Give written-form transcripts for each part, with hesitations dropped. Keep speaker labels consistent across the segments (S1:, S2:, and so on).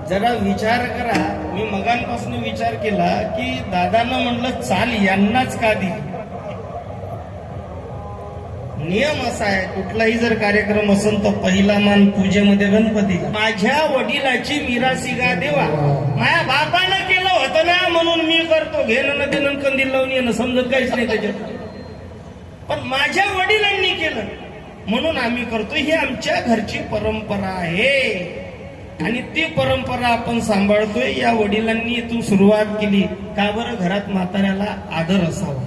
S1: जरा विचार करा. मी मगांपासून विचार केला की दादांना म्हणलं चाल यांनाच का दिली. नियम असा आहे, कुठलाही जर कार्यक्रम असेल तर पहिला मान पूजेमध्ये गणपती. माझ्या वडिलाची मिरासी गा देवा. माझ्या बापानं केलं होतं ना म्हणून मी करतो. घेणं देणं कंदील लावून येणं समजत काहीच नाही त्याच्यात. पण माझ्या वडिलांनी केलं म्हणून आम्ही करतो. ही आमच्या घरची परंपरा आहे आणि ती परंपरा आपण सांभाळतोय. या वडिलांनी इथून सुरुवात केली. का बरं? घरात म्हाताऱ्याला आदर असावा.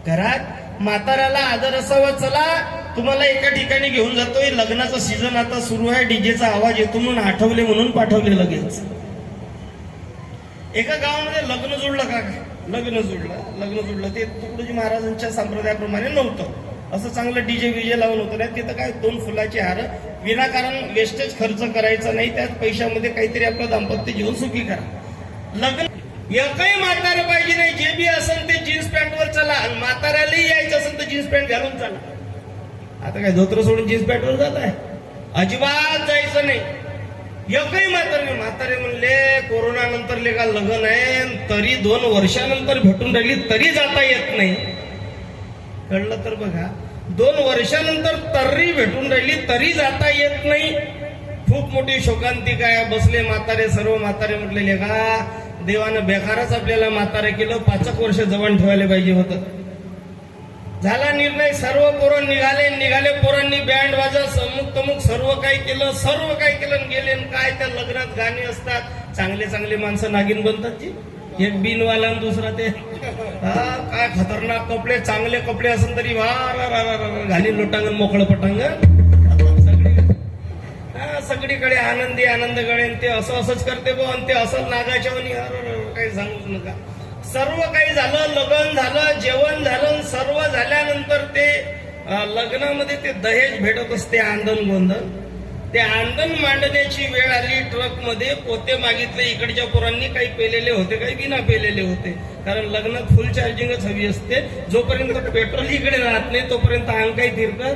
S1: घरात म्हाताऱ्याला आदर असावा. चला तुम्हाला एका ठिकाणी घेऊन जातोय. लग्नाचा सीझन आता सुरू आहे. डीजेचा आवाज येतो म्हणून आठवले म्हणून पाठवले लगेच. एका गावामध्ये लग्न जुळलं. का लग्न जुळलं ते तुकडोजी महाराजांच्या संप्रदायाप्रमाणे नव्हतं. असं चांगलं डीजे विजे लावून होतं नाही. तिथं काय 2 फुलाची हार विनाकारण वेस्टेज खर्च करायचा नाही. त्याच पैशामध्ये काहीतरी आपलं दाम्पत्य जीवन सुखी करा. लग्न एकही म्हातारं पाहिजे नाही. जे बी असेल ते जीन्स पॅन्टवर चला. आणि म्हाताऱ्यालाही यायचं असेल तर जीन्स पॅन्ट घालून चला. आता काय धोत्र सोडून जीन्स पॅन्टवर जात आहे? अजिबात जायचं नाही. एकही म्हातारे म्हणले कोरोना नंतर का लग्न आहे तरी 2 वर्षानंतर भेटून राहिली तरी जाता येत नाही. कळलं तर बघा. 2 वर्षानंतर तरी भेटून राहिली तरी जाता येत नाही. खूप मोठी शोकांतिका आहे. बसले म्हातारे, सर्व म्हातारे म्हटलेले का देवानं बेकारच आपल्याला म्हातारे केलं. 5 वर्ष जवळ ठेवायला पाहिजे होतं. झाला निर्णय. सर्व पोरं निघाले. पोरांनी बँड वाजा समुक सर्व काही केलं गेले. काय त्या लग्नात गाणी असतात. चांगले माणसं नागिन बनतात जी. एक बिनवाला आणि दुसरा ते काय खतरनाक कपडे. चांगले कपडे असेल तरी घाली लोटांगण मोकळं पटांगण. सगळीकडे आनंद गळे. ते असंच करते बो. आणि ते असं नागाच्या काही सांगूच नका. सर्व काही झालं. लग्न झालं, जेवण झालं. सर्व झाल्यानंतर ते लग्नामध्ये ते दहेज भेटत असते. आंदण गोंधन. ते आंदण मांडण्याची वेळ आली. ट्रकमध्ये पोते मागितले. इकडच्या पोरांनी काही पेलेले होते, काही बिना पेलेले होते. कारण लग्नात फुल चार्जिंगच हवी असते. जोपर्यंत पेट्रोल इकडे राहत नाही तोपर्यंत अंग काही फिरतात.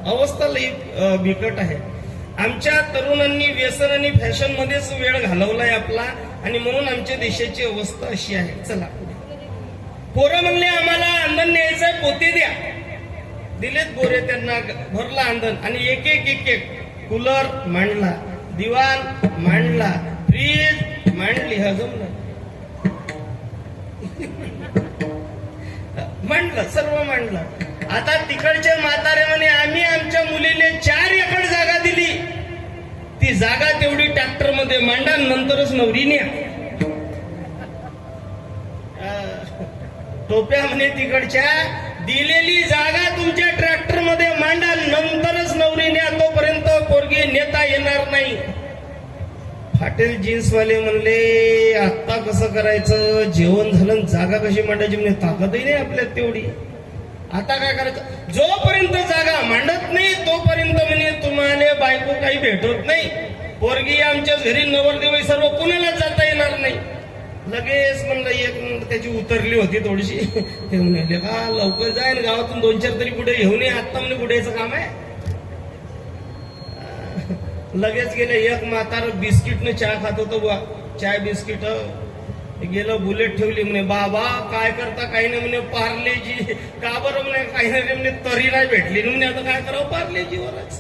S1: अवस्था लई बिकट आहे. आमच्या तरुणांनी व्यसन आणि फॅशन मध्येच वेळ घालवलाय आपला. आणि म्हणून आमच्या देशाची अवस्था अशी आहे. चला पोरं म्हणले आम्हाला आंदण न्यायचंय, पोते द्या. दिलेत बोरे. त्यांना भरला आंदण. आणि एक कूलर मांडला, दिवाण मांडला, फ्रीज मांडली. सर्व मांडलं. आता तिकडचे म्हातारे म्हणे आम्ही आमच्या मुलीने 4 एकर जागा दिली. ती जागा तेवढी ट्रॅक्टर मध्ये मांडा, नंतरच नवरी न्या. टोप्या म्हणे तिकडच्या दिलेली जागा तुमच्या ट्रॅक्टर मध्ये मांडा, नंतरच नवरी न्या. तोपर्यंत पोरगी नेता येणार नाही. फाटेल जीन्सवाले म्हणले आता कसं करायचं? जेवण झालं, जागा कशी मांडायची? म्हणजे ताकदही नाही आपल्यात तेवढी. आता काय करायचं? जोपर्यंत जागा मांडत नाही तोपर्यंत म्हणे तुम्हाला बायको काही भेटत नाही. पोरगी आमच्या घरी नवरदेव सर्व कुणाला जाता येणार नाही. लगेच म्हणलं एक त्याची उतरली होती थोडीशी. ते म्हणाले का लवकर जाय ना, गावातून 2-4 तरी पुढे घेऊन ये. आता म्हणजे पुढेचं काम आहे. लगेच गेले. एक म्हातार बिस्किटनं चहा खात होतो बुवा. चाय बिस्किट गेलं. बुलेट ठेवली. म्हणे बाबा काय करता? काही नाही म्हणे पार्लेजी. का बरं म्हणे? काही नाही म्हणे तरी नाही भेटली म्हणे. आता काय करावं? पार्लेजीवरच.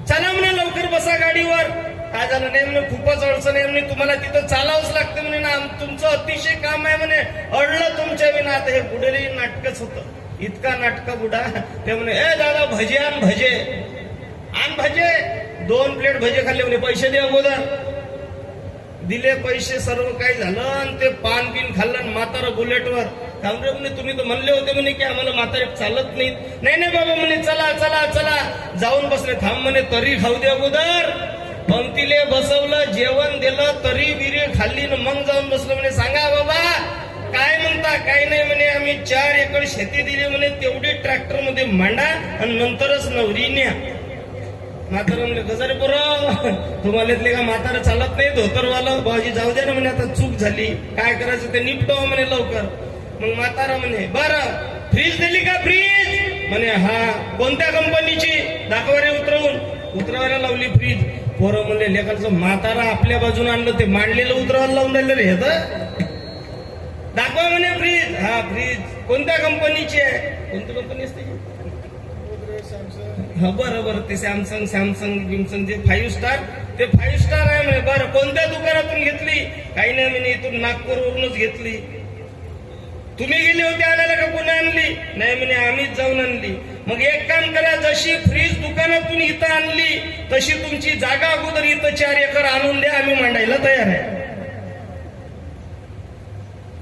S1: चला म्हणे लवकर बसा गाडीवर. काय झालं? नाही म्हणे खूपच अडचण आहे म्हणे. तुम्हाला तिथं चालावंच लागतं म्हणे ना. तुमचं अतिशय काम आहे म्हणे. अडलं तुमच्या विना. आता हे पुढे नाटकच होतं. इतका नाटका बुडा. ते म्हणे ए दादा भजे आण. भजे 2 प्लेट भजे खाल्ले म्हणे. पैसे दे अगोदर. दिले पैसे. सर्व काही झालं. आणि ते पान बिन खाल्लं. म्हातारं बुलेटवर. कांबरे म्हणे तुम्ही तर म्हणले होते म्हणे की आम्हाला म्हातारे चालत नाहीत. नाही नाही बाबा म्हणे चला चला चला. जाऊन बसले. थांब म्हणे तरी खाऊ दे अगोदर. पंक्तीले बसवलं, जेवण दिलं, तरी बिरी खाल्ली न मग जाऊन बसलं. म्हणे सांगा बाबा काय म्हणता. काय नाही म्हणे आम्ही 4 एकर शेती दिली म्हणे, तेवढी ट्रॅक्टर मध्ये मांडा आणि नंतरच नवरी न्या. म्हातारा म्हणले गजारे पोरं तुम्हाला इथले का म्हातारा चालत नाही धोतरवालं. भाऊजी जाऊ द्या ना म्हणे आता चूक झाली, काय करायचं ते निपटवा म्हणे लवकर. मग म्हातारा म्हणे बरं फ्रीज दिली का. फ्रीज म्हणे हा. कोणत्या कंपनीची. दाखवा रे उतरवून. उतरवायला लावली फ्रीज. पोरं म्हणले लेखाचं म्हातारा आपल्या बाजूने आणलं, ते मांडलेलं उतरवायला लावून राहिलं रे हे. दाखवा म्हणे फ्रीज. हा फ्रीज कोणत्या कंपनीची आहे. कोणती कंपनी असते. हा बरं बरं ते सॅमसंग गिमसंग जे 5 स्टार ते 5 स्टार आहे म्हणे. बरं कोणत्या दुकानातून घेतली. काही नाही म्हणे इथून नागपूरवरूनच घेतली. तुम्ही गेले होते आणायला का पुन्हा आणली. नाही म्हणे आम्हीच जाऊन आणली. मग एक काम करा, जशी फ्रीज दुकानातून इथं आणली तशी तुमची जागा अगोदर इथं 4 एकर आणून द्या, आम्ही मांडायला तयार आहे.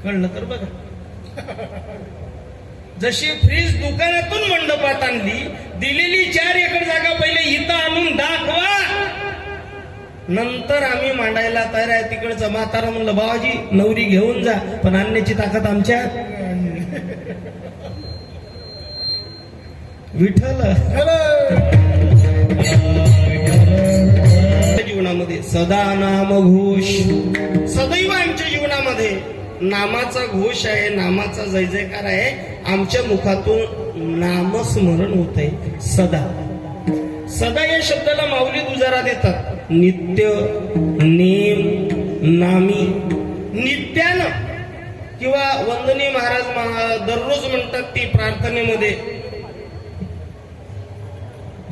S1: कळलं तर बघा. जशी फ्रीज दुकानातून मंडपात आणली, दिलेली 4 एकर जागा पहिले इथं आणून दाखवा, नंतर आम्ही मांडायला तयार आहे. तिकडचं म्हातारा म्हणलं बाबाजी नवरी घेऊन जा, पण आणण्याची ताकद आमच्या. विठ्ठल जीवनामध्ये सदा नाम घोष. सदैव आमच्या जीवनामध्ये नामाचा घोष आहे, नामाचा जय जयकार आहे. आमच्या मुखातून नामस्मरण होत आहे सदा. सदा या शब्दाला माऊली दुजारा देतात. नित्य, नेम, नामी. नित्यानं किंवा वंदनीय महाराज दररोज म्हणतात ती प्रार्थनेमध्ये.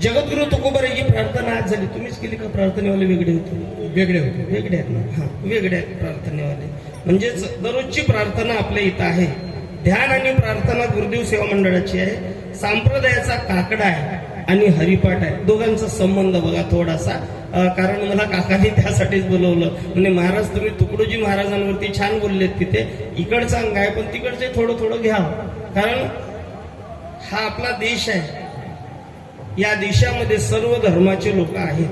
S1: जगद्गुरु तुकोबाराची प्रार्थना आज झाली. तुम्हीच केली का. प्रार्थनेवाले वेगळे होते. वेगळे आहेत ना. हा वेगळे आहेत प्रार्थनेवाले. म्हणजेच दररोजची प्रार्थना आपल्या इथं आहे. ध्यान आणि प्रार्थना गुरुदेव सेवा मंडळाची आहे. संप्रदायाचा काकडा आहे आणि हरिपाठ आहे. दोघांचा संबंध बघा थोडासा. कारण मला काकाने त्यासाठीच बोलवलं. म्हणजे महाराज तुम्ही तुकडोजी महाराजांवरती छान बोललेत तिथे. इकडचं अंग आहे पण तिकडचे थोडं थोडं घ्या. कारण हा आपला देश आहे. या देशामध्ये सर्व धर्माचे लोक आहेत.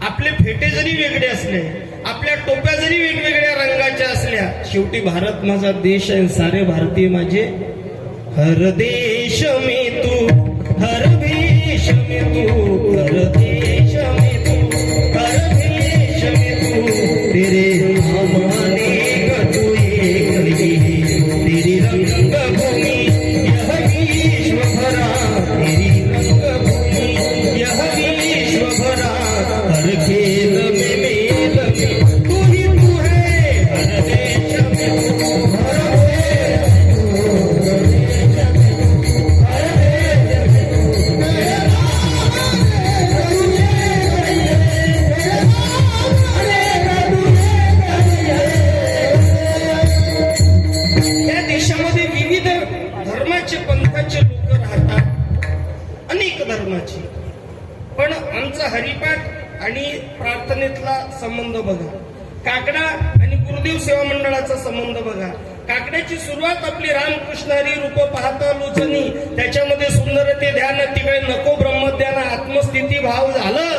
S1: आपले फेटे जरी वेगळे असले, आपल्या टोप्या जरी वेगवेगळ्या रंगाच्या असल्या, शेवटी भारत माझा देश आहे. सारे भारतीय माझे. हर देश में तू, हर देश में तू, हर देश में तू, हर देश में तू. तेरे हमारे तू एक ही, तेरी रंगभूमि यह विश्व भरा, तेरी रंगभूमि यह विश्व भरा. हर खेल में मेल में तू ही तू है. हर देश में तू, हर पंथाचे लोक राहतात. अनेक धर्माची. पण आमचा हरिपाठ आणि प्रार्थनेतला संबंध बघा. काकडा आणि गुरुदेव सेवा मंडळाचा संबंध बघा. काकड्याची सुरुवात आपली रामकृष्ण हरी रूप पाहता लोचनी. त्याच्यामध्ये सुंदरते ध्यान, तिकडे नको ब्रह्मज्ञान आत्मस्थिती भाव झालं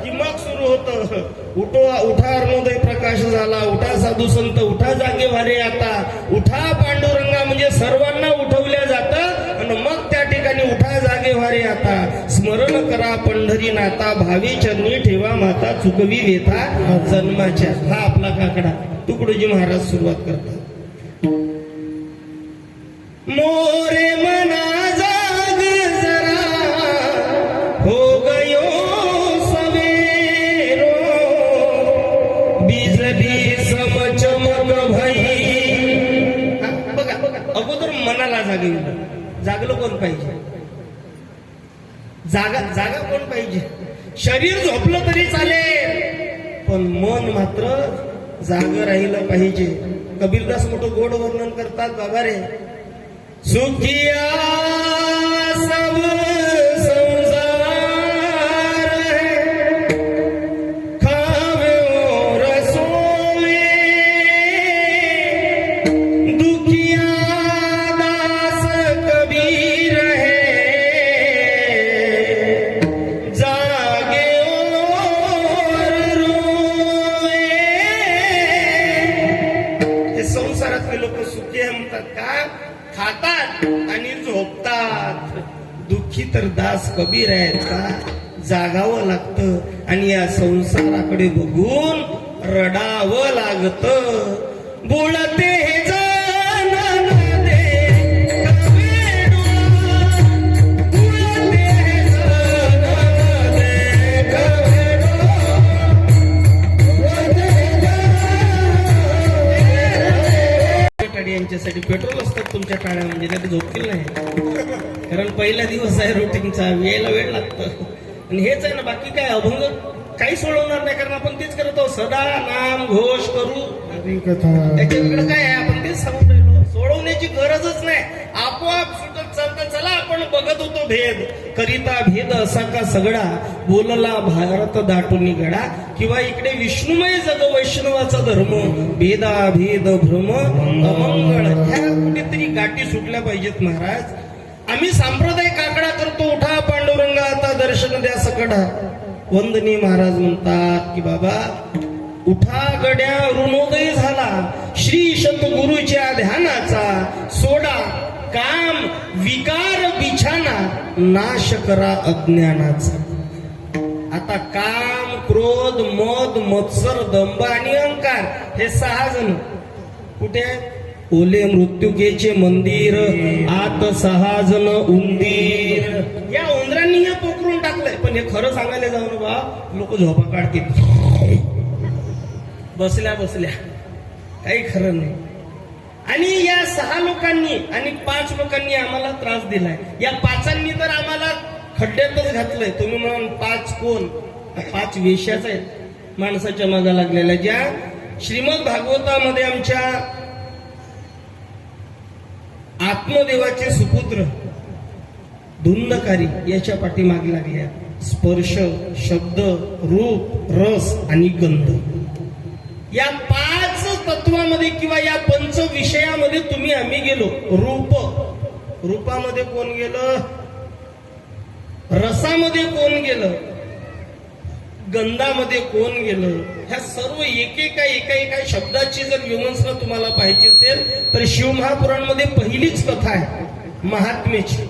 S1: की मग सुरू होतं. उठा अरुणोदय प्रकाश झाला. उठा साधू संत, उठा जागे वारे आता. उठा पांडुरंगा म्हणजे सर्वांना उठवल्या जातं. आणि मग त्या ठिकाणी उठा जागे वारे आता. स्मरण करा पंढरी नाता. भावी चरणी ठेवा माता. चुकवी वेथा जन्माच्या. हा आपला काकडा. तुकडोजी महाराज सुरुवात करतात. मोरे मना जाग जरा, हो गयो सवेरो. बिजली समचमक भई. बघा अगोदर मनाला जागविलं. जागलं कोण पाहिजे. जागा कोण पाहिजे. शरीर झोपलं तरी चालेल पण मन मात्र जाग राहिलं पाहिजे. कबीरदास मोठं गोड वर्णन करतात. बाबा रे सुखिया सब संसार है, खावे और सोवे. दुखी संसारातले लोक सुखी आहे म्हणतात का? खातात आणि झोपतात. दुःखी तर दास कबीर आहेत का? जागावं लागतं आणि या संसाराकडे बघून रडावं लागतं. बोलते हे जन दे कवेडो, बोलते हे जन दे कवेडो, बोलते हे यांच्यासाठी पेट्रोल असतात तुमच्या टाळ्या, म्हणजे ते झोपतील नाही. कारण पहिला दिवस आहे रुटीनचा, वेळ लागतं. आणि हेच आहे ना, बाकी काय अभंग काही सोडवणार नाही, कारण आपण तेच करतो. सदा नाम घोष करू त्याच्या वेगळं काय आहे, आपण तेच सांगून राहिलो. सोडवण्याची गरजच नाही, आपोआप सुटत चालतं. चला आपण बघत होतो भेद, करिता भेद असा का सगळा, बोलला भारत दाटून गडा. किंवा इकडे विष्णुमय जग वैष्णवाचा धर्म, भेदा भेद भ्रम अमंगळ. ह्या कुठेतरी गाठी सुटल्या पाहिजेत महाराज. आम्ही सांप्रदायिक आकडा करतो, उठा पांडुरंगा आता दर्शन द्या सकडा. वंदनी महाराज म्हणतात की बाबा उठा गड्या ऋणोदय झाला, श्री सद्गुरूच्या ध्यानाचा. सोडा काम विकार बिछाना, नाश करा अज्ञानाचा. आता काम, क्रोध, मद, मत्सर, दंभ आणि अहंकार हे 6 जण कुठे? ओले मृत्युकेचे मंदिर, आत 6 जण उंदीर. या उंदरांनी हे पोखरून टाकलंय. पण हे खरं सांगायला जाऊ बा, लोक झोपा काढतील बसल्या बसल्या, काही खरं नाही. आणि या 6 लोकांनी आणि 5 लोकांनी आम्हाला त्रास दिलाय. या 5 तर आम्हाला खड्ड्यातच घातलंय. तुम्ही म्हणून 5 कोण? 5 वेश्याच आहेत माणसाच्या मागा लागलेल्या, ज्या श्रीमद भागवतामध्ये आमच्या आत्मदेवाचे सुपुत्र धुंदकारी याच्या पाठीमागे लागल्या. स्पर्श, शब्द, रूप, रस आणि गंध या 5 तत्वामध्ये किंवा या 5 विषयामध्ये तुम्ही आम्ही गेलो. रूपामध्ये कोण गेलं? रसामध्ये कोण गेलं? गंधामध्ये कोण गेलं? ह्या सर्व एकेका शब्दाची जर विमर्शना तुम्हाला पाहिजे असेल तर शिवमहापुराणमध्ये पहिलीच कथा आहे महात्म्याची.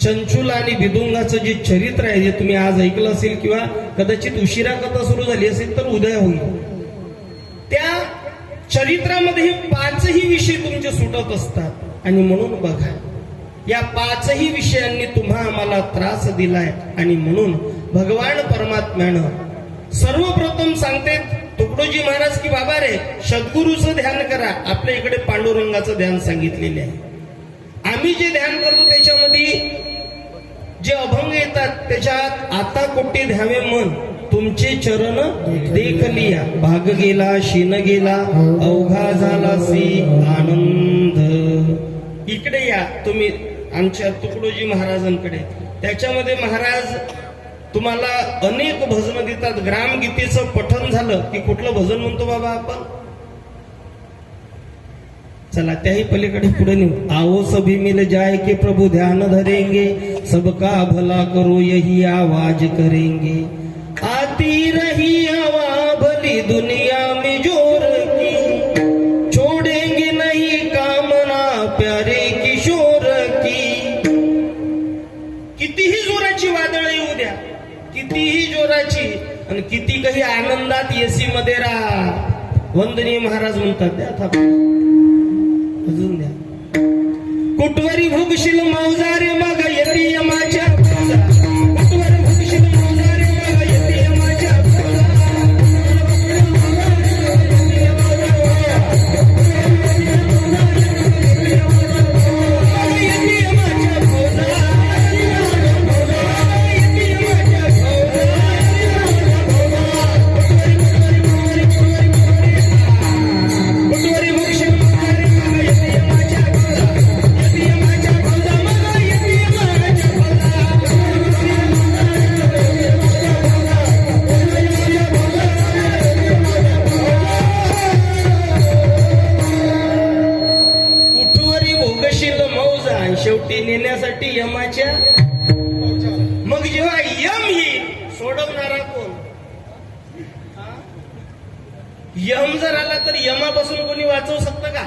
S1: चंचुला आणि बिदुंगाचं जे चरित्र आहे, जे तुम्ही आज ऐकलं असेल किंवा कदाचित उशिरा कथा सुरू झाली असेल तर उदय होईल. त्या चरित्रामध्ये हे 5ही विषय तुमचे सुटत असतात. आणि म्हणून बघा, या 5ही विषयांनी तुम्हा आम्हाला त्रास दिलाय. आणि म्हणून भगवान परमात्म्यानं सर्वप्रथम सांगते तुकडोजी महाराज की बाबा रे, सद्गुरूचं ध्यान करा. आपल्या इकडे पांडुरंगाचं ध्यान सांगितलेले आहे. आम्ही जे ध्यान करतो त्याच्यामध्ये जे अभंग येतात त्याच्यात आता कोटी ध्यावे मन, तुमचे चरण देखलिया, भाग गेला शीन गेला, अवघा झाला सी आनंद. इकडे या तुम्ही आमच्या तुकडोजी महाराजांकडे. त्याच्यामध्ये महाराज तुम्हाला अनेक भजन देतात. ग्रामगीतेचं पठण झालं की कुठलं भजन म्हणतो बाबा आपण? चला त्याही पलीकडे पुढे नेऊ. आओ सभी मिल जाए के प्रभु ध्यान धरेंगे, सबका भला करो यही आवाज करेंगे. आती रही हवा भली दुनिया में जोर की, छोड़ेंगे नहीं कामना प्यारे किशोर की. कितीही जोराची वादळ येऊ द्या, कितीही जोराची, आणि किती काही आनंदात एसी मध्ये राहा. वंदनीय महाराज म्हणतात द्या अजून द्या. कुटवरी भोगशील मौजारे मग येती यमाच्या, कुटवर भोगशील मौजारे मग येती यमाच्या. शेवटी नेण्यासाठी यमाच्या. मग जेव्हा यम येईल सोडवणारा कोण? यम जर आला तर यमापासून कोणी वाचवू शकतं का?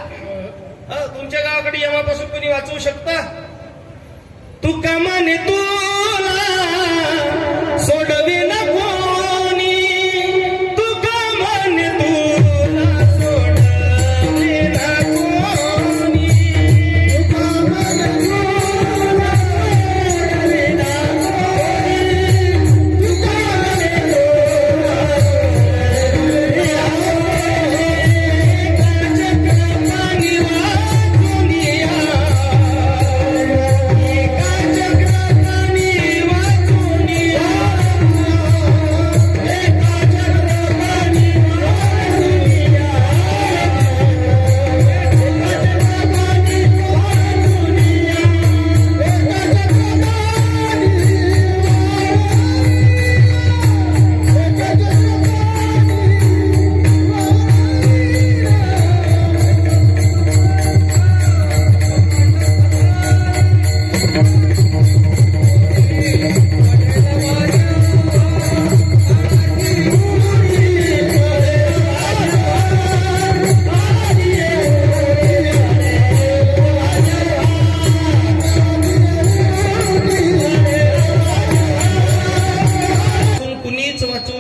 S1: तुमच्या गावाकडे यमापासून कोणी वाचवू शकता? तू कामाने तुला सोडवे ना कोणी, तू कामाने तुला सोडवे ना कोणी, तू कामाने तुला सोडवे ना कोणी, तू कामाने तुला सोडवे ना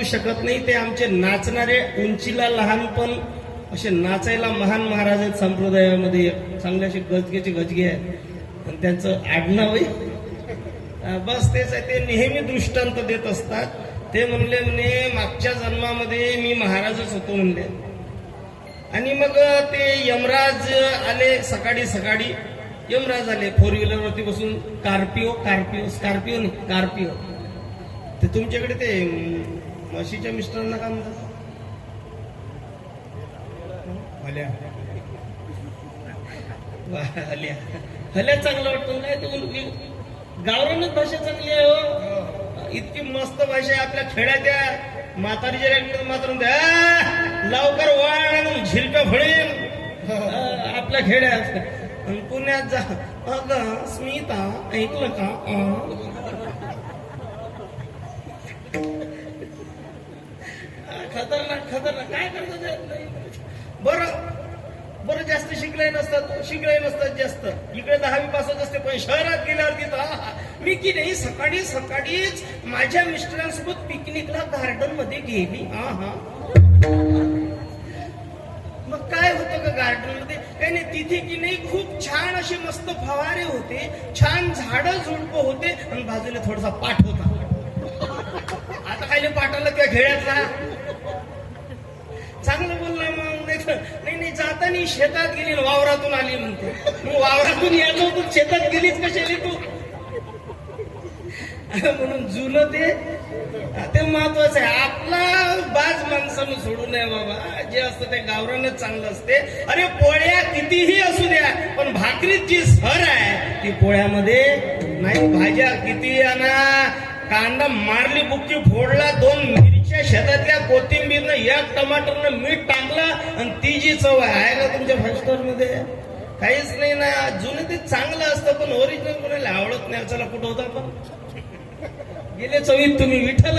S1: शकत नाही. ते आमचे नाचणारे उंचीला लहानपण असे नाचायला महान महाराज आहेत संप्रदायामध्ये. चांगले असे गजगेचे गजगे आहेत आणि त्यांचं आडनाव बस तेच आहे. ते नेहमी दृष्टांत देत असतात. ते म्हणले म्हणे मागच्या जन्मामध्ये मी महाराजच होतो म्हणले. आणि मग ते यमराज आले सकाळी सकाळी. यमराज आले फोर व्हीलरवरती बसून. स्कॉर्पिओ ते तुमच्याकडे ते म्हशीच्या मिस्टरांना काय म्हणतात? हल्या चांगलं वाटतं काय? ते गावरानच भाषा चांगली आहे हो. इतकी मस्त भाषा आहे आपल्या खेड्यात. त्या म्हातारीच्या मात्र लवकर वाढ आणि झिलका फळेल आपल्या खेड्यात. आणि पुण्यात जा अगं स्मिता ऐकलं का? खतरनाक काय करतात? बरं जास्त शिकले नसतात जास्त. इकडे 10वी पासच असते, पण शहरात गेल्यावरती मी की नाही सकाळीच माझ्या मिस्टरांसोबत पिकनिकला गार्डन मध्ये गेली. मग काय होतं का गार्डन मध्ये? काही नाही, तिथे की नाही खूप छान असे मस्त फवारे होते, छान झाडं झुडपं होते आणि बाजूला थोडासा पाठ होता. आता काही पाठाला त्या खेळातला चांगलं बोलला. मग नाही जाताना शेतात गेली, वावरातून आली म्हणते. मग वावरातून यायचं होतं, शेतात गेलीच कशाली तू? म्हणून जुनं ते महत्वाचं आहे. आपला बाज माणसानं सोडू नये बाबा. जे असतं ते गावरानच चांगलं असते. अरे पोळ्या कितीही असू द्या, पण भाकरीत जी सर आहे ती पोळ्यामध्ये नाही. भाज्या किती आणा, कांदा मारली बुक्की फोडला, 2 मिरच्या शेतातल्या, कोथिंबीरनं 1 टमाटरनं मीठ टाकलं आणि ती जी चव आहे का तुमच्या फाईव्ह स्टार मध्ये? काहीच नाही ना. जुनं ते चांगलं असतं, पण ओरिजिनल कोणाला आवडत नाही. चला कुठं होता आपण? गेले चवीत तुम्ही विठ्ठल.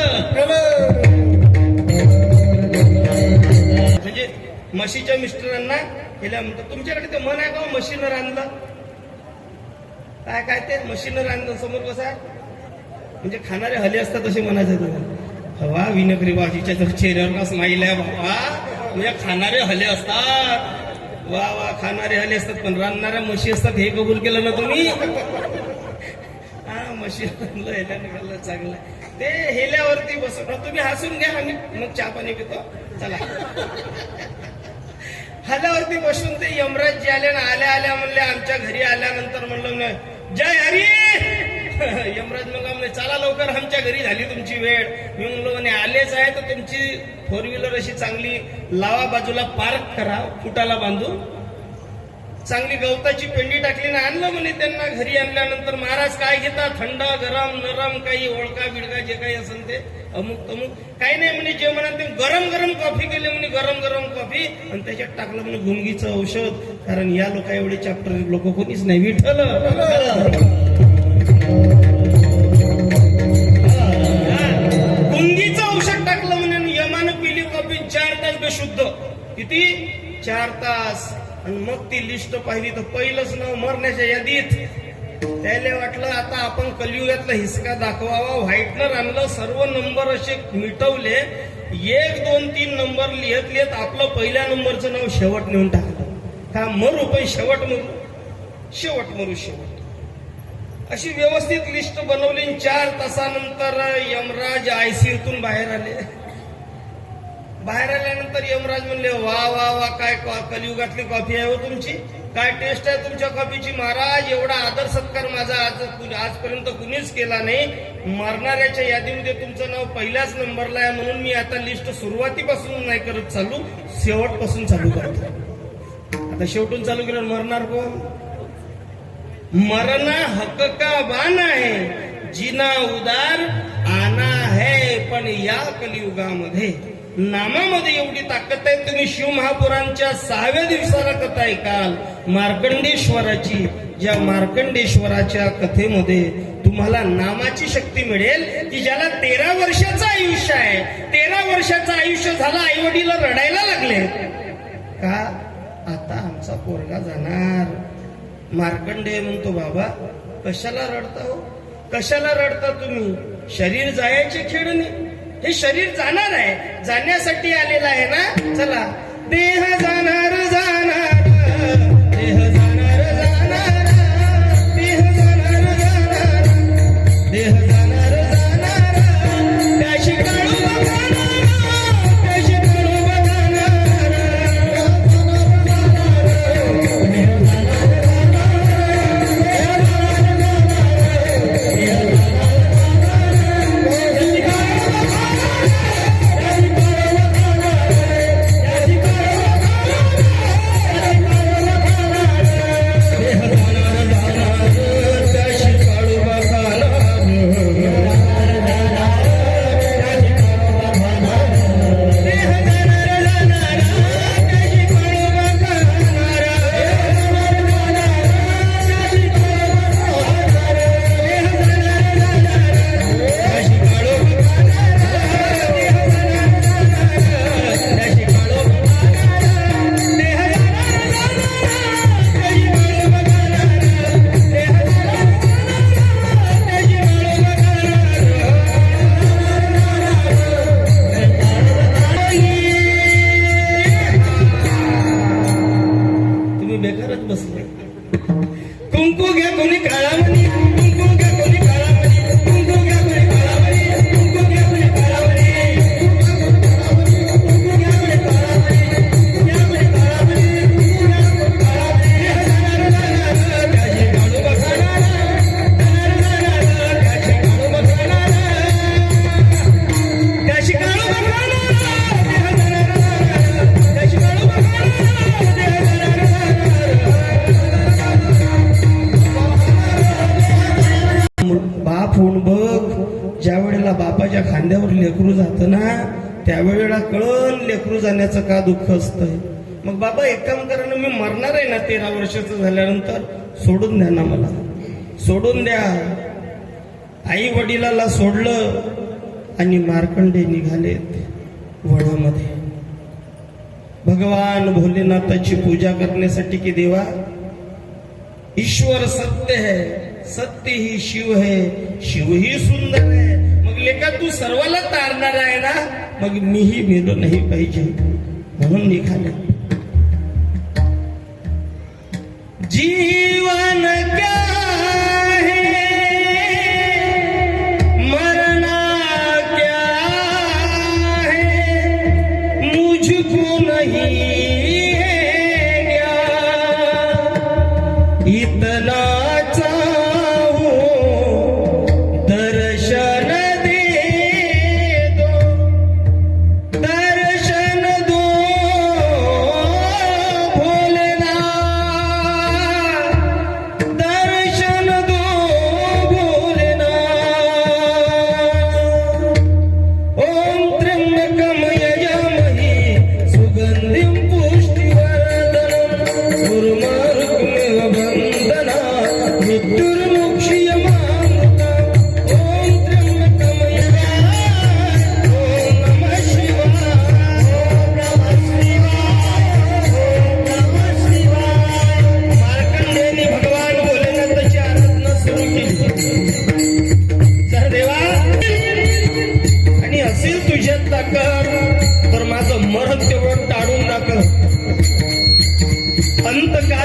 S1: म्हणजे म्हशीच्या मिस्टरांना केल्या म्हणतात. तुमच्याकडे ते मन आहे का म्हशीनं रांधलं? काय ते म्हशीनं रांधलं समोर कसं आहे? म्हणजे खाणारे हले असतात असे म्हणायचं तुम्हाला. हवा विनकरी बाजीच्या चेहऱ्यावर का स्माईल आहे बाबा. म्हणजे खाणारे हले असतात. वा खाणारे हले असतात, पण रांधणाऱ्या म्हशी असतात. हे कबूल केलं ना तुम्ही? म्हशी निघालं चांगलं. ते हेल्यावरती बसवलं. तुम्ही हसून घ्या, आम्ही मग चहा पाणी पितो. चला. हल्यावरती बसून ते यमराज जे आले ना, आल्या म्हणले आमच्या घरी आल्यानंतर म्हणलं जय हरी. यमराज मग चला लवकर, आमच्या घरी झाली तुमची वेळ. मी म्हणलो म्हणे आलेच आहे तर तुमची 4 व्हीलर अशी चांगली लावा, बाजूला पार्क करा, फुटाला बांधून. चांगली गवताची पेंडी टाकली ना आणलं म्हणे त्यांना. घरी आणल्यानंतर महाराज काय घेता? थंड गरम नरम काही ओळखा बिडका जे काही असेल ते अमुक तमुक काही नाही म्हणे. जे म्हणा ते गरम कॉफी केली म्हणे, गरम कॉफी. आणि त्याच्यात टाकलं म्हणे गुंगीचं औषध. कारण या लोक एवढे चॅप्टर लोक कोणीच नाही. विठ्ठल गुंगीचं औषध टाकलं म्हणे. यमानं पिली कॉफी 4 तास बेशुद्ध. किती? 4 तास. आणि मग ती लिस्ट पाहिली तर पहिलंच नाव मरण्याच्या यादीत. त्याला वाटलं आता आपण कलियुगातला हिसका दाखवावा, व्हाईटनर आणलं, सर्व नंबर असे मिटवले, 1 2 3 नंबर लिहत लिहत आपलं पहिल्या नंबरचं नाव शेवट नेऊन टाकलं. का मरू पण शेवट मरू, शेवट मरू शेवट. अशी व्यवस्थित लिस्ट बनवली. 4 तासानंतर यमराज आयसीयूतून बाहेर आले. बाहेर आल्यानंतर यमराज म्हणले, वा वा वा, काय कलियुगातली कॉफी आहे हो तुमची, काय टेस्ट आहे तुमच्या कॉफीची महाराज, एवढा आदर सत्कार माझा आजपर्यंत कुणीच केला नाही. मरणाऱ्याच्या यादीमध्ये तुमचं नाव पहिल्याच नंबरला आहे, म्हणून मी आता लिस्ट सुरुवातीपासून नाही करत चालू, शेवटपासून चालू करतो. आता शेवटून चालू केलं, मरणार कोण? मरना हक का बाना है, जीना उदार आना है. पण या कलियुगामध्ये नामामध्ये एवढी ताकद आहे. तुम्ही शिवमहापुराणच्या 6व्या दिवसाला कथा ऐकाल मार्कंडेश्वराची. ज्या मार्कंडेश्वराच्या कथेमध्ये तुम्हाला नामाची शक्ती मिळेल की ज्याला 13 वर्षाचं आयुष्य आहे, 13 वर्षाचं आयुष्य झालं, आई वडील रडायला लागले का आता आमचा पोरगा जाणार. मार्कंडेय म्हणतो, बाबा कशाला रडता हो, कशाला रडता तुम्ही, शरीर जायचे खेळ नाही, हे शरीर जाणार आहे, जाण्यासाठी आलेलं आहे ना. चला, देह जाणार जाणार, देह जाणार जाणार, देह जाणार जाणार, देह जाणार जाणार, त्याशी काढू बघाणार, त्याशी काढू बघाणार, कुंकू घ्या कोणी काळामणी, कुंकू घ्या कोणी काळामणी, कुंकू घ्या कोणी काळामणी, कुंकू घ्या कोणी काळामणी, कुंकू घ्या कोणी काळामणी, घ्या कोणी काळामणी, त्याची काळू बघाणार, त्याची काळू बघाणार, त्याची काळू बघाणार, त्याची काळू बघाणार. बाप होऊन बघ, ज्या वेळेला बापाच्या खांद्यावर लेकरू जातं ना, त्यावेळेला कळण लेकरू जाण्याचं का दुःख असतंय. मग बाबा एक काम करा ना, मी मरणार आहे ना 13 वर्षाचं झाल्यानंतर, सोडून द्या ना, मला सोडून द्या. आई वडिलाला सोडलं आणि मार्कंडे निघालेत वनामध्ये भगवान भोलेनाथाची पूजा करण्यासाठी. की देवा, ईश्वर सत्य है, सत्य ही शिव है, शिव ही सुंदर है. मग लेका तू सर्वाला तारणार आहे ना, मग मीही मेलो नाही पाहिजे म्हणून निघाले. जीवन क्या है, मरना क्या है, मुझको नहीं है ज्ञान, इतना पुष्टिवर्धनम, गुरुमार्ग में बंधना.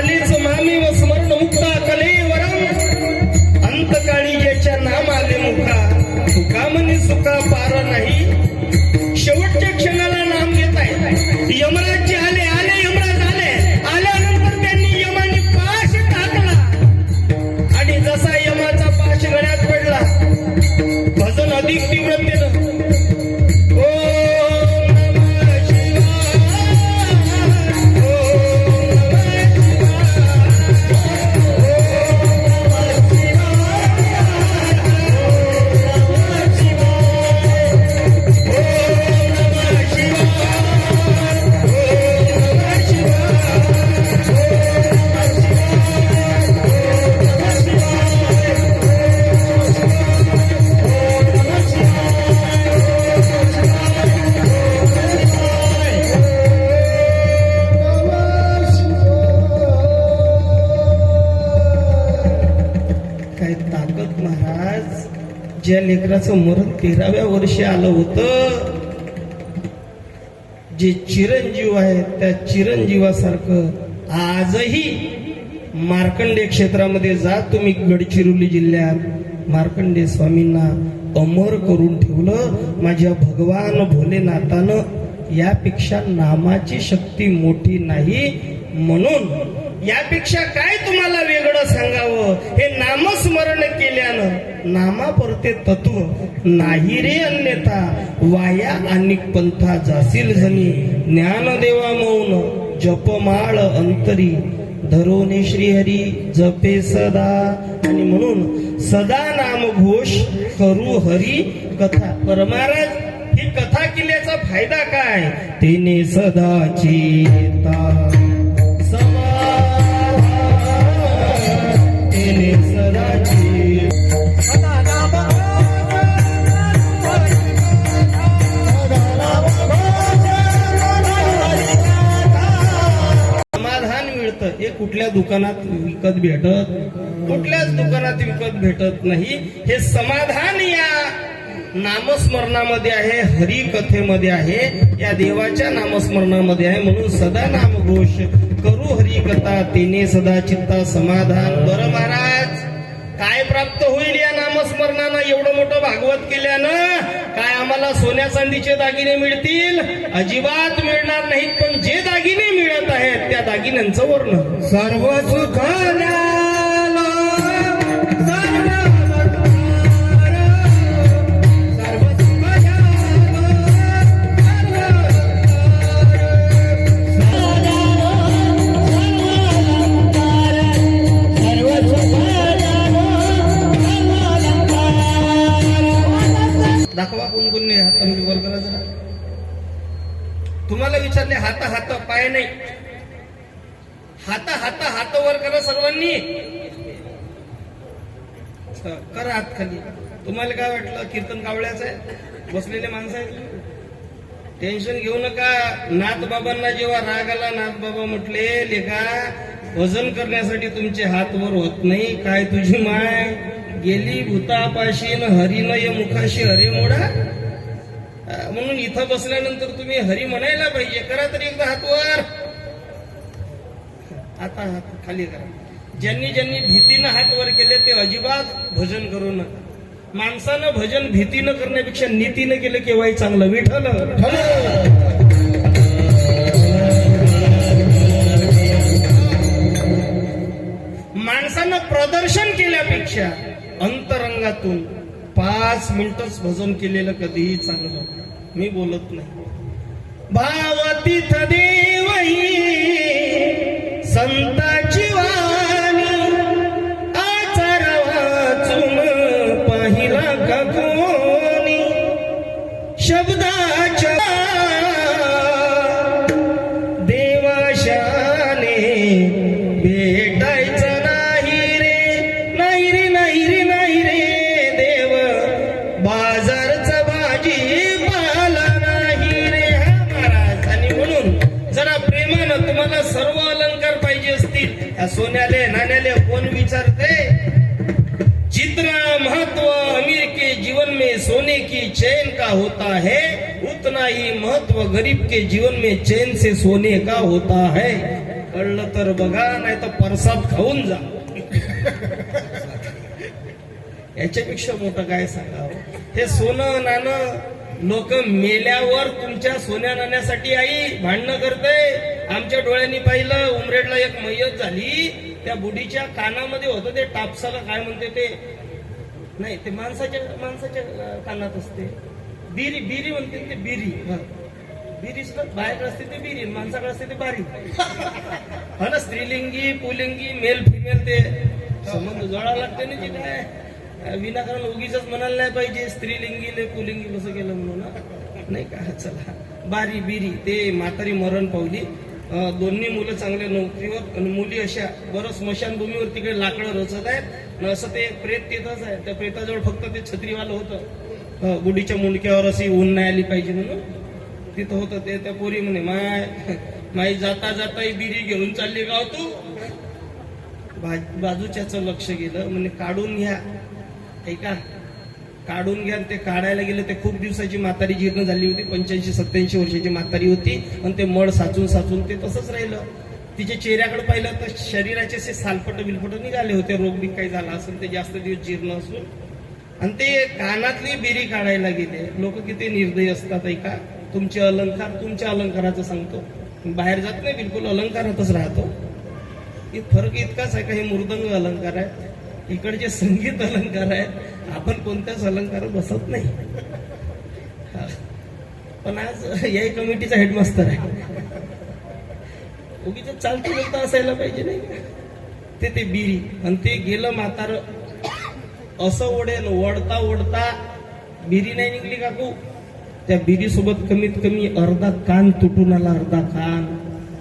S1: झालीच मामी व स्मरण मुक्ता कलेवरम अंतकाळी ज्याच्या नाम आले मुखा तुका म्हणे सुखा पार नाही शेवटच्या क्षणाला नाम घेत आहे यमराज आले आले यमराज आले आल्यानंतर त्यांनी यमाने पाश टाकला आणि जसा यमाचा पाश गळ्यात पडला भजन अधिक तीव्रतेनं ज्या लेकराचं मरण 13व्या वर्षी आलं होतं जे चिरंजीव आहे त्या चिरंजीवासारखं आजही मार्कंडे क्षेत्रामध्ये जा तुम्ही गडचिरोली जिल्ह्यात मार्कंडे स्वामींना अमर करून ठेवलं माझ्या भगवान भोलेनाथानं यापेक्षा नामाची शक्ती मोठी नाही म्हणून यापेक्षा काय तुम्हाला वेगळं सांगावं हे नामस्मरण केल्यानं नामापुरते तत्व नाही रे अन्यथा वाया अनेक पंथा जासील जनी ज्ञानदेवा मौन जपमाळ अंतरी धरोने श्रीहरी जपे सदा आणि म्हणून सदा नाम घोष करू हरी कथा परमाराज ही कथा केल्याचा फायदा काय तेने सदाची हे कुठल्या दुकानात विकत भेटत कुठल्याच दुकानात विकत भेटत नाही हे समाधान या नामस्मरणामध्ये आहे हरी कथेमध्ये आहे या देवाच्या नामस्मरणामध्ये आहे म्हणून सदा नामघोष करू हरी कथा तेने सदा चित्ता समाधान बरं महाराज काय प्राप्त होईल या नामस्मरणानं एवढं मोठं भागवत केल्यानं काय आम्हाला सोन्या चांदीचे दागिने मिळतील अजिबात मिळणार नाहीत पण जे दागिने मिळत आहेत त्या दागिन्यांचं वर्णन सर्व सुख दाखवा कोण कोण नाही हात वर करा जरा तुम्हाला विचारले हात हात पाय नाही हात हात हात वर करा सर्वांनी करा हात खाली तुम्हाला काय वाटलं कीर्तन कावळ्याचं आहे बसलेले माणसं आहेत टेन्शन घेऊ नका नाथ बाबांना जेव्हा राग आला नाथ बाबा म्हटले लेखा वजन करण्यासाठी तुमचे हात वर होत नाही काय तुझी माय गेली भूतापाशीन हरीन ये मुखाशी हरी मोडा म्हणून इथं बसल्यानंतर तुम्ही हरी म्हणायला पाहिजे करा तरी एकदा हात वर आता हात खाली करा ज्यांनी ज्यांनी भीतीनं हात वर केले ते अजिबात भजन करू नका माणसानं भजन भीतीनं करण्यापेक्षा नीतीनं केलं केव्हाही चांगलं विठ्ठल माणसानं प्रदर्शन केल्यापेक्षा अंतरंगातून 5 मिनिटच भजन केलेलं कधीही चांगलं मी बोलत नाही भावतीथ देवही संताची वाणी आचार वाचून पाहिला का कोणी शब्दाच्या देवाशाने भेटायचं सर्व अलंकार पाहिजे असतील सोन्याले नाण्याले कोण विचारते जितना महत्व अमीर के जीवन में सोने की चैन का होता है उतना ही महत्व गरीब के जीवन में चैन से सोने का होता है कळलं तर बघा, नाही तर परसाद खाऊन जा. याच्यापेक्षा मोठं काय सांगावं. हे सोनं नाणं लोक मेल्यावर तुमच्या सोन्या नाण्यासाठी आई भांडणं करते. आमच्या डोळ्यांनी पाहिलं, उमरेडला एक मयत झाली, त्या बुढीच्या कानामध्ये होतं ते टापसाला काय म्हणते ते, नाही ते माणसाच्या कानात असते, बिरी म्हणते ते, बिरी. बिरी सुद्धा बाहेर असते ते बिरी, माणसाकडे असते ते बारी. हा ना, स्त्रीलिंगी पुलिंगी मेल फिमेल ते संबंध जोडा लागते ना. जे काय विनाकारण उगीच म्हणायला नाही पाहिजे स्त्रीलिंगीले पुलिंगी कसं केलं म्हणून, नाही का. चला, बारी बिरी ते म्हातारी मरण पावली. दोन्ही मुलं चांगल्या नोकरीवर आणि मुली अशा बरं स्मशानभूमीवर तिकडे लाकडं रचत आहेत. असं ते प्रेत तिथंच आहे. त्या प्रेताजवळ फक्त ते छत्रीवालं होतं, बुढीच्या मुंडक्यावर अशी ऊन नाही आली पाहिजे म्हणून तिथं होतं ते. त्या पोरी म्हणे, माई जाता जाता बिरी घेऊन चालली गाव तू. बाजूच्याचं लक्ष गेलं, म्हणजे काढून घ्या, ऐका काढून घ्या. ते काढायला गेले, ते खूप दिवसाची म्हातारी जीर्ण झाली होती, 85-87 वर्षाची म्हातारी होती, आणि ते मळ साचून ते तसंच राहिलं. तिच्या चेहऱ्याकडे पाहिलं तर शरीराचे असे सालपट बिलपट निघाले होते, रोग बी काही झाला असेल ते जास्त दिवस जीर्ण असून. आणि ते कानातली बिरी काढायला गेले. लोक किती निर्दयी असतात ऐका. तुमचे अलंकार, तुमच्या अलंकाराचं सांगतो, बाहेर जात नाही, बिलकुल अलंकारातच राहतो. फरक इतकाच आहे का, हे मृदंग अलंकार आहे, इकडचे संगीत अलंकार आहेत. आपण कोणत्याच अलंकारात बसत नाही. पण आज या कमिटीचा हेडमास्टर आहे, उगीच चालतं बोलता असायला पाहिजे नाही. ते बिरी, आणि ते गेलं म्हातार असं ओढेल, ओढता ओढता बिरी नाही निघली काकू. त्या बिरी सोबत कमीत कमी अर्धा कान तुटून आला, अर्धा कान.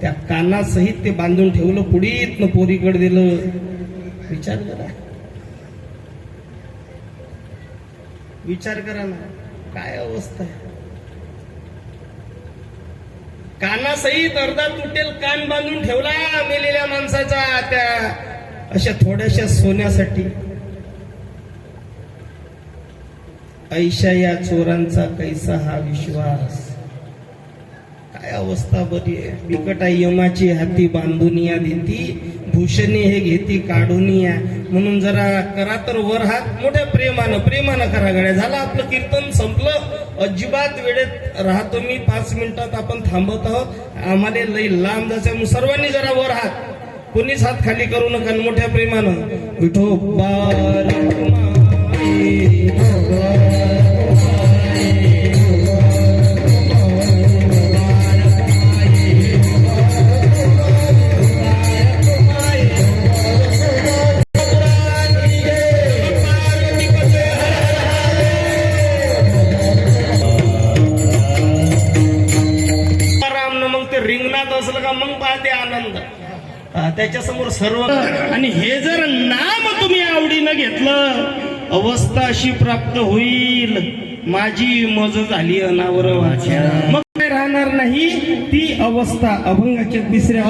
S1: त्या कानासहित ते बांधून ठेवलं, पुढीत न पोरीकडे दिलं. विचार करा, विचार करा ना, काय अवस्था आहे. कानासहित अर्धा तुटेल कान बांधून ठेवला मेलेल्या माणसाचा, त्या अशा थोड्याशा सोन्यासाठी. ऐशा या चोरांचा कैसा हा विश्वास. काय अवस्था बरी आहे. बिकट आहे यमाची हाती बांधून या देती, भूषणी हे घेती काढून या. म्हणून जरा करा तर वर हात, मोठ्या प्रेमानं करा गड्या. झालं आपलं कीर्तन संपलं. अजिबात वेळेत राहतो मी, 5 मिनिटात आपण थांबत आहोत. आम्हाला लई लांब जायचं. सर्वांनी जरा वर हात, कोणीच हात खाली करू नका. मोठ्या प्रेमानं विठोबा रिंगणात असलं का मग पाहते आनंद, त्याच्या समोर सर्व. आणि हे जर नाम तुम्ही आवडीनं घेतलं, अवस्था अशी प्राप्त होईल, माझी मज झाली अनावर वाच्या. मग काय राहणार नाही ती अवस्था. अभंगाच्या 3ऱ्या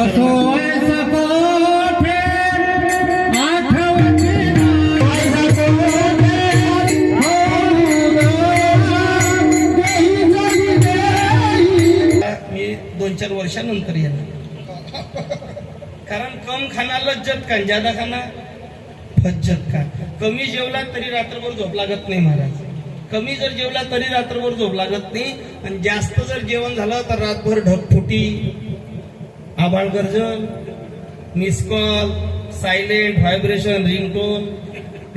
S1: मी 2-4 वर्षानंतर येणार. कारण कम खाना लज्जत का, ज्यादा खाना फज्जत का. कमी जेवला तरी रात्रभर झोप लागत नाही महाराज. कमी जर जेवला तरी रात्रभर झोप लागत नाही. आणि जास्त जर जेवण झालं तर रातभर ढगफुटी, आभाळ गर्जन, miss call, silent, vibration, ringtone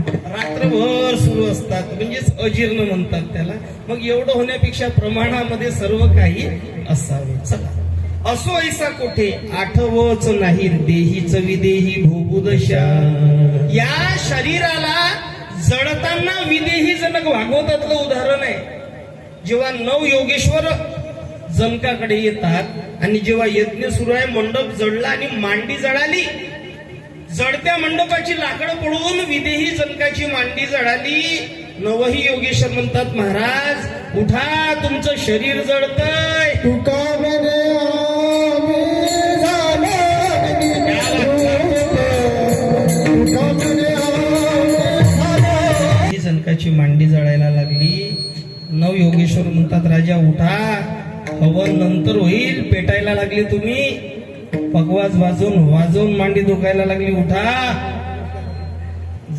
S1: रात्रभर सुरू असतात. म्हणजेच अजीर्ण म्हणतात त्याला. मग एवढं होण्यापेक्षा प्रमाणामध्ये सर्व काही असावे. चला, असो ऐसा कोठे आठवच नाही देहीच विदेही भोबुदशा. या शरीराला जडताना विदेही जनक भागवतातलं उदाहरण आहे. जेव्हा 9 योगेश्वर जनकाकडे येतात आणि जेव्हा यज्ञ सुरू आहे, मंडप जडला आणि मांडी जळाली, जडत्या मंडपाची लाकडं पडून विदेही जनकाची मांडी जळाली. 9ही योगेश्वर म्हणतात, महाराज उठा, तुमचं शरीर जळतंय. जनकाची मांडी जळायला लागली. 9 योगेश्वर म्हणतात, राजा उठा, हवन नंतर होईल, पेटायला लागले तुम्ही. पकवाज वाजवून मांडी दुखायला लागली. उठा.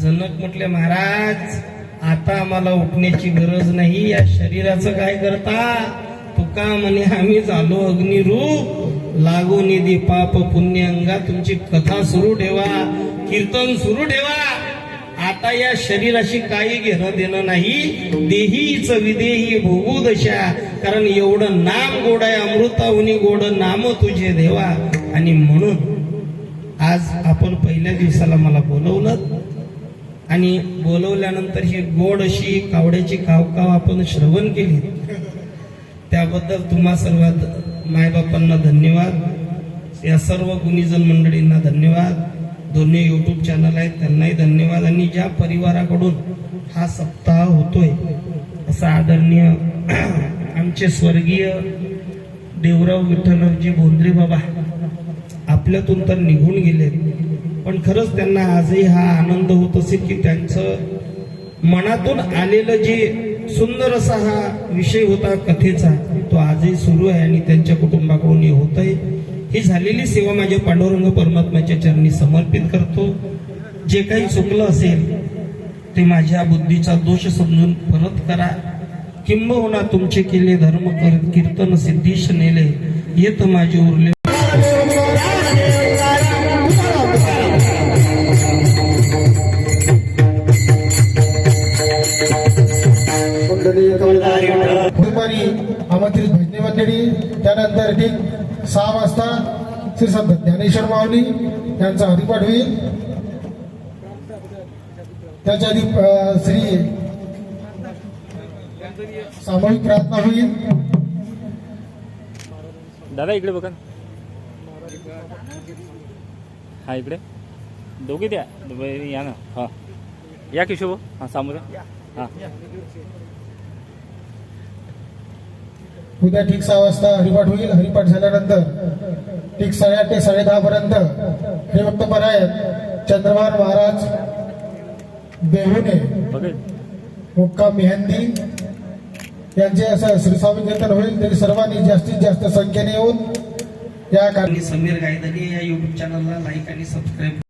S1: जनक म्हटले महाराज आता आम्हाला उठण्याची गरज नाही. या शरीराचं काय करता. तुका म्हणे आम्ही झालो अग्निरूप. लागो निधी पाप पुण्य अंगा. तुमची कथा सुरू ठेवा, कीर्तन सुरू ठेवा. आता या शरीराशी काही घेणं देणं नाही. देहीच विदेही भोगू दशा. कारण एवढं नाम गोड आहे, अमृताहुनी गोड नाम तुझे देवा. आणि म्हणून आज आपण पहिल्या दिवसाला मला बोलवलं आणि बोलवल्यानंतर ही गोड अशी कावड्याची कावकाव आपण श्रवण केली. त्याबद्दल तुम्हा सर्व मायबापांना धन्यवाद. या सर्व गुणीजन मंडळींना धन्यवाद. दोन्ही युट्यूब चॅनल आहेत त्यांनाही धन्यवाद. आणि ज्या परिवाराकडून हा सप्ताह होतोय असा आदरणीय आमचे स्वर्गीय देवराव विठ्ठलरावजी बोंद्रे बाबा आपल्यातून तर निघून गेले, पण खरंच त्यांना आजही हा आनंद होत असेल की त्यांचं मनातून आलेलं जे सुंदर असा हा विषय होता कथेचा तो आजही सुरू आहे आणि त्यांच्या कुटुंबाकडून हे होतंय. ही झालेली सेवा माझ्या पांडुरंग परमात्म्याच्या चरणी समर्पित करतो. जे काही चुकलं असेल ते माझ्या बुद्धीचा दोष समजून परत करा. किंबहुना तुमचे केले धर्म कीर्तन सिद्धीश नेले येत माझे उरले.
S2: दुपारी आमंत्रित भजनी मंडळी. त्यानंतर ठीक 6 वाजता श्री संत ज्ञानेश्वर माऊली यांचा हरिपाठ होईल. त्याच्या आधी श्री सामूहिक प्रार्थना होईल.
S3: दादा इकडे बघा. हा इकडे दोघे द्या या ना. हा या किशोर. हा सामोर. हा
S2: उद्या ठीक 6 वाजता हरिपाठ होईल. हरिपाठ झाल्यानंतर ठीक 8:30 ते 10:30 पर्यंत हे वक्तपरायण चंद्रभान महाराज बेहुने
S3: बघेल
S2: मुक्काम मेहंदी यांचे असं श्रीस्वामी कीर्तन होईल. तरी सर्वांनी जास्तीत जास्त संख्येने येऊन या
S1: आणि समीर गायधनी या युट्यूब चॅनलला लाईक आणि सबस्क्राईब.